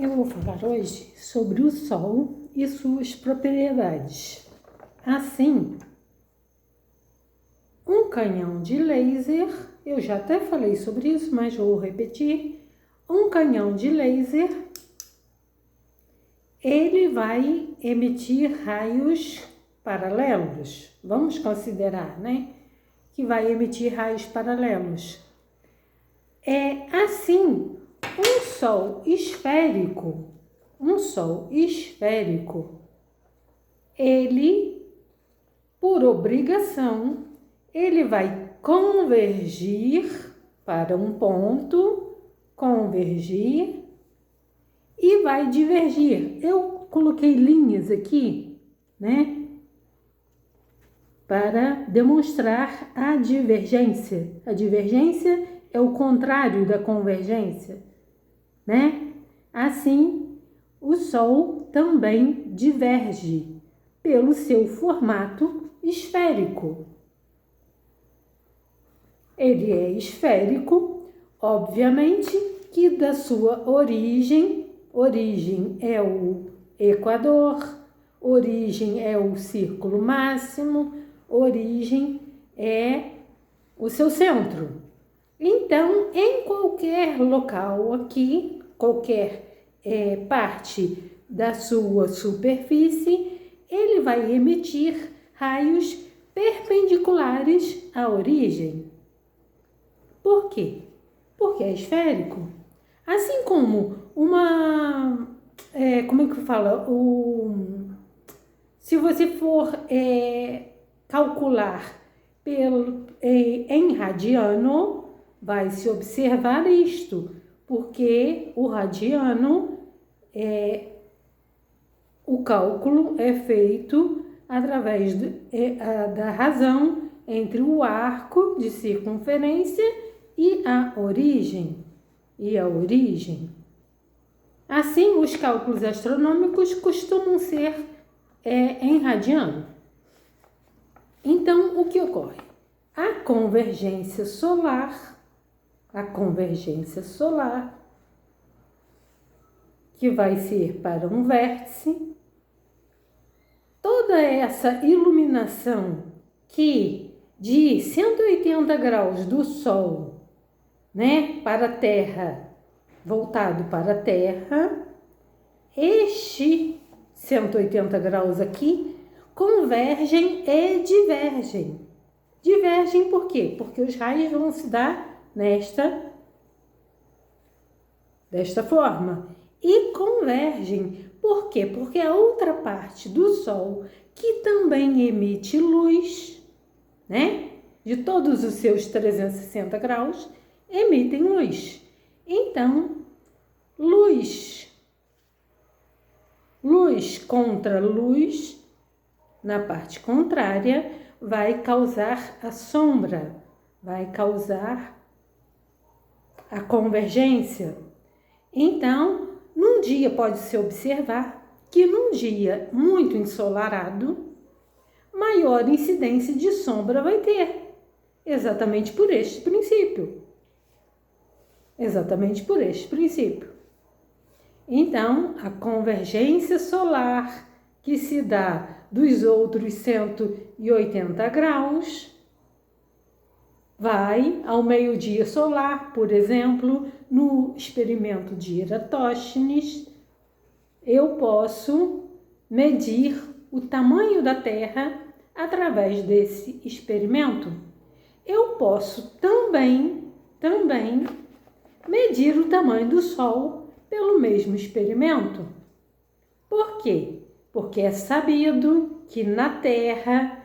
Eu vou falar hoje sobre o Sol e suas propriedades. Assim, um canhão de laser, eu já até falei sobre isso, mas vou repetir. Um canhão de laser, ele vai emitir raios paralelos. Vamos considerar, né? Que vai emitir raios paralelos. Assim, um Sol esférico, ele, por obrigação, ele vai convergir para um ponto, convergir e vai divergir. Eu coloquei linhas aqui, né, para demonstrar a divergência. A divergência é o contrário da convergência, né? Assim, o Sol também diverge pelo seu formato esférico. Ele é esférico, obviamente que da sua origem é o Equador, origem é o círculo máximo, origem é o seu centro. Então, em qualquer local aqui, qualquer parte da sua superfície, ele vai emitir raios perpendiculares à origem. Por quê? Porque é esférico. Assim como como é que fala? Se você for calcular em radiano, vai se observar isto, porque o radiano, o cálculo é feito através da razão entre o arco de circunferência e a origem. Assim, os cálculos astronômicos costumam ser em radiano. Então, o que ocorre? A convergência solar, que vai ser para um vértice, toda essa iluminação que de 180 graus do Sol, né, para a Terra, voltado para a Terra, este 180 graus aqui convergem e divergem. Divergem por quê? Porque os raios vão se dar desta forma. E convergem. Por quê? Porque a outra parte do Sol, que também emite luz, né? De todos os seus 360 graus, emitem luz. Então, luz contra luz, na parte contrária, vai causar a sombra, vai causar a convergência. Então, num dia pode-se observar que num dia muito ensolarado, maior incidência de sombra vai ter, exatamente por este princípio. Então, a convergência solar que se dá dos outros 180 graus vai ao meio-dia solar, por exemplo, no experimento de Eratosthenes, eu posso medir o tamanho da Terra através desse experimento. Eu posso também medir o tamanho do Sol pelo mesmo experimento. Por quê? Porque é sabido que na Terra,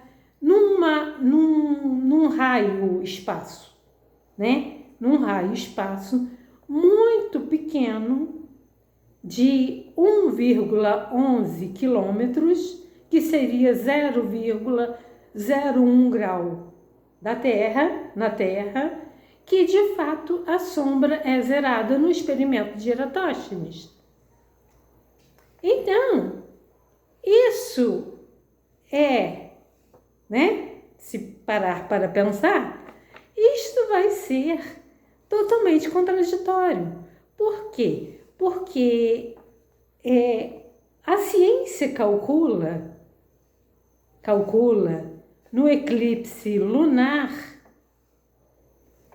num raio-espaço, né? Num raio-espaço muito pequeno, de 1,11 quilômetros, que seria 0,01 grau na Terra, que de fato a sombra é zerada no experimento de Eratosthenes. Então, isso se parar para pensar, isto vai ser totalmente contraditório. Por quê? Porque A ciência calcula no eclipse lunar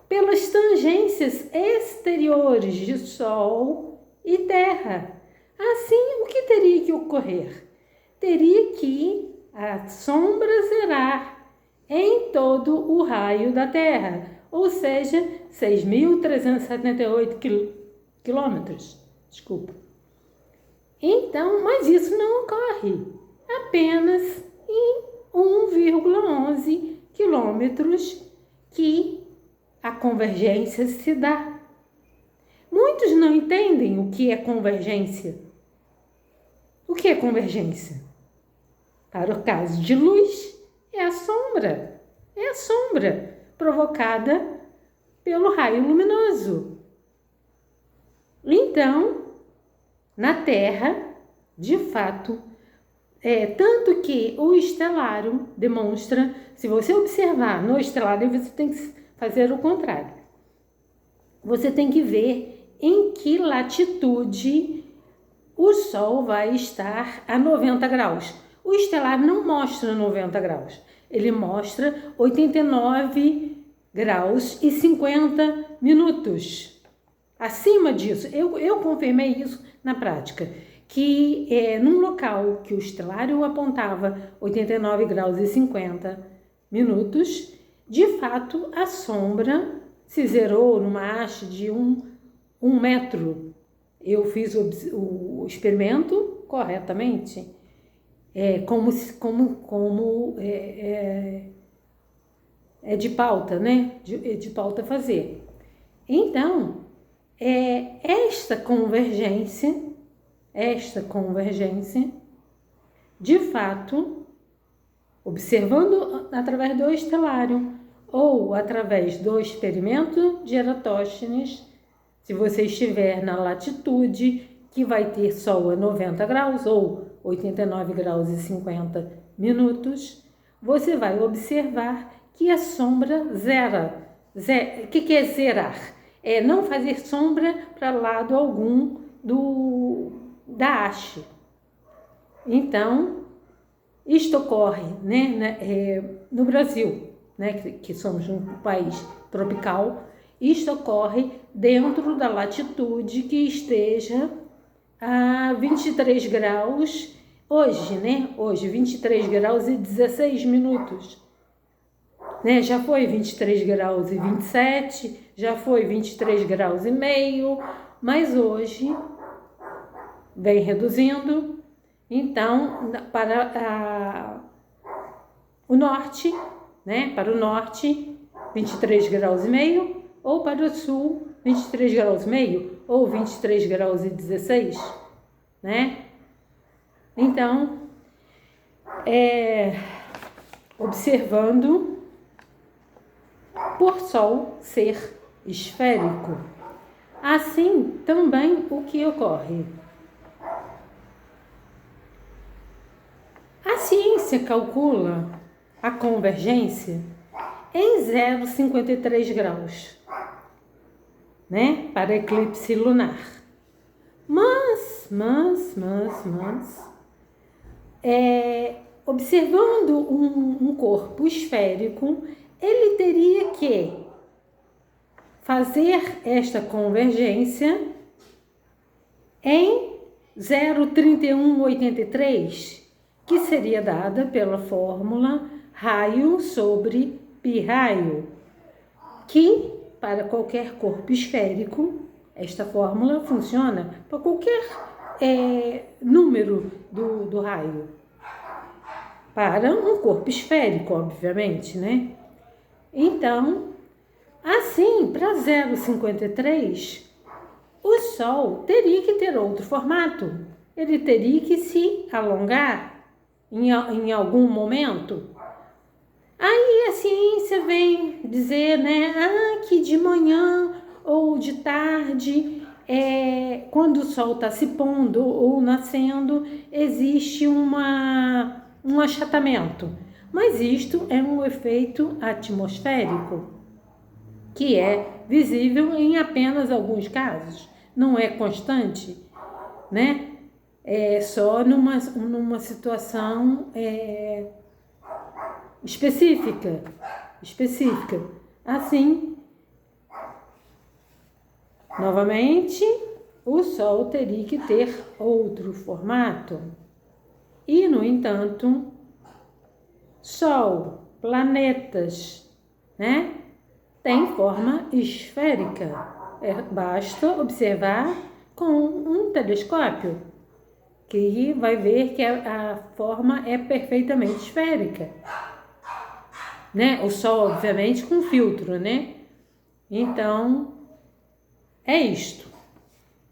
pelas tangências exteriores de Sol e Terra. Assim, o que teria que ocorrer? Teria que a sombra zerar em todo o raio da Terra, ou seja, 6.378 quilômetros. Desculpa. Então, mas isso não ocorre apenas em 1,11 quilômetros que a convergência se dá. Muitos não entendem o que é convergência. O que é convergência? Para o caso de luz, é a sombra. É a sombra provocada pelo raio luminoso. Então, na Terra, de fato, tanto que o estelário demonstra, se você observar no estelário, você tem que fazer o contrário. Você tem que ver em que latitude o Sol vai estar a 90 graus. O estelário não mostra 90 graus, ele mostra 89 graus e 50 minutos. Acima disso, eu confirmei isso na prática, que num local que o estelário apontava 89 graus e 50 minutos, de fato a sombra se zerou numa haste de um metro. Eu fiz o experimento corretamente, como é de pauta, né? De pauta fazer. Então, esta convergência, de fato, observando através do estelário ou através do experimento de Eratosthenes, se você estiver na latitude que vai ter Sol a 90 graus ou 89 graus e 50 minutos, você vai observar que a sombra zera. O que é zerar? É não fazer sombra para lado algum da haste. Então, isto ocorre, né, no Brasil, né, que somos um país tropical. Isto ocorre dentro da latitude que esteja a 23 graus, hoje, 23 graus e 16 minutos. Né? Já foi 23 graus e 27, já foi 23 graus e meio, mas hoje vem reduzindo. Então, para o norte, né? Para o norte, 23 graus e meio, ou para o sul, 23 graus e meio, ou 23 graus e 16, né? Então, observando por Sol ser esférico. Assim, também o que ocorre? A ciência calcula a convergência em 0,53 graus, né, para eclipse lunar. Mas, observando um corpo esférico, ele teria que fazer esta convergência em 0,3183, que seria dada pela fórmula raio sobre π-raio, que para qualquer corpo esférico, esta fórmula funciona para qualquer número do raio. Para um corpo esférico, obviamente, né? Então, assim, para 0,53, o Sol teria que ter outro formato. Ele teria que se alongar em algum momento. Aí a ciência vem dizer, né, que de manhã ou de tarde, quando o Sol está se pondo ou nascendo, existe um achatamento. Mas isto é um efeito atmosférico, que é visível em apenas alguns casos, não é constante, né? só numa situação específica. Assim, novamente, o Sol teria que ter outro formato. E, no entanto, Sol, planetas, né, tem forma esférica. Basta observar com um telescópio, que vai ver que a forma é perfeitamente esférica. Né? O Sol, obviamente, com filtro, né? Então, é isto.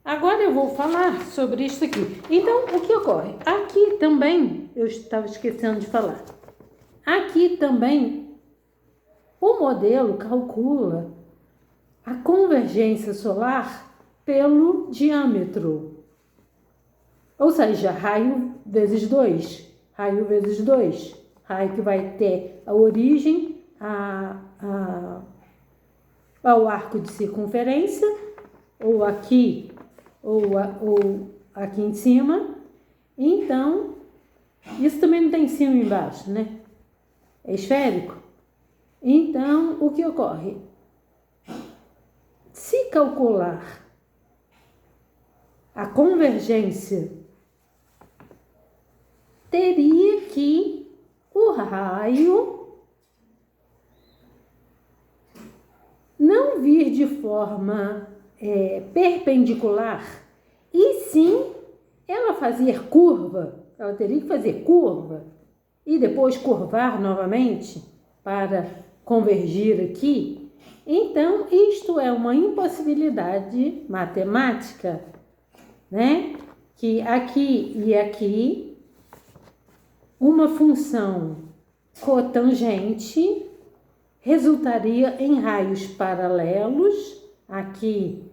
Agora eu vou falar sobre isso aqui. Então, o que ocorre? Aqui também, eu estava esquecendo de falar. Aqui também, o modelo calcula a convergência solar pelo diâmetro. Ou seja, raio vezes 2. Raio vezes 2. Raio que vai ter a origem ao arco de circunferência, ou aqui, ou aqui em cima. Então, isso também não tem em cima e embaixo, né? É esférico. Então, o que ocorre? Se calcular a convergência, teria que o raio não vir de forma perpendicular, e sim ela fazer curva. Ela teria que fazer curva e depois curvar novamente para convergir aqui. Então, isto é uma impossibilidade matemática, né? Que aqui e aqui, uma função cotangente resultaria em raios paralelos, aqui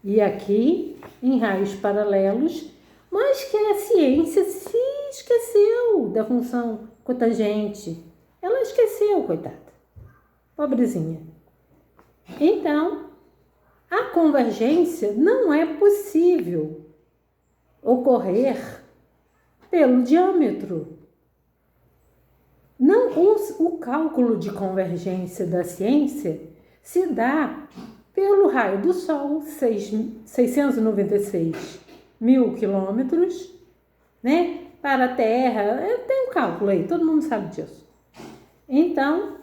e aqui, em raios paralelos, mas que a ciência se esqueceu da função cotangente. Ela esqueceu, coitada. Pobrezinha. Então, a convergência não é possível ocorrer pelo diâmetro. Não, o cálculo de convergência da ciência se dá pelo raio do Sol, 696 mil quilômetros, né? Para a Terra, tem um cálculo aí, todo mundo sabe disso. Então,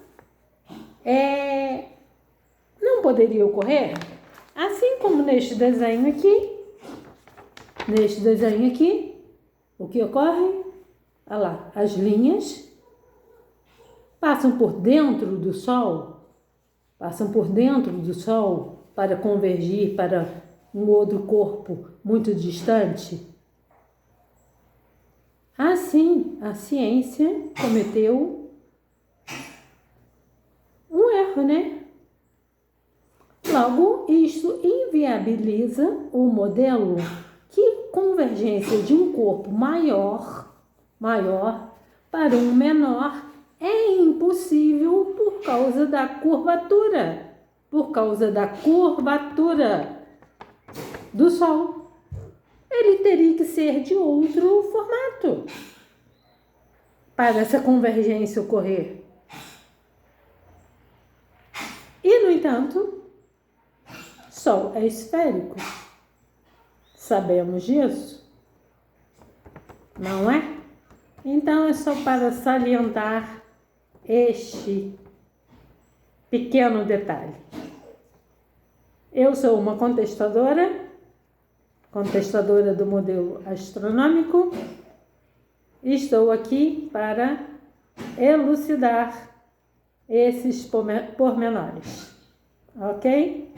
não poderia ocorrer, assim como neste desenho aqui, o que ocorre? Olha lá, as linhas passam por dentro do Sol para convergir para um outro corpo muito distante. Assim, a ciência cometeu um erro, né? Logo, isso inviabiliza o modelo que convergência de um corpo maior para um menor é impossível por causa da curvatura do Sol. Ele teria que ser de outro formato para essa convergência ocorrer. E, no entanto, Sol é esférico. Sabemos disso? Não é? Então, é só para salientar este pequeno detalhe. Eu sou uma contestadora do modelo astronômico, e estou aqui para elucidar esses pormenores, ok?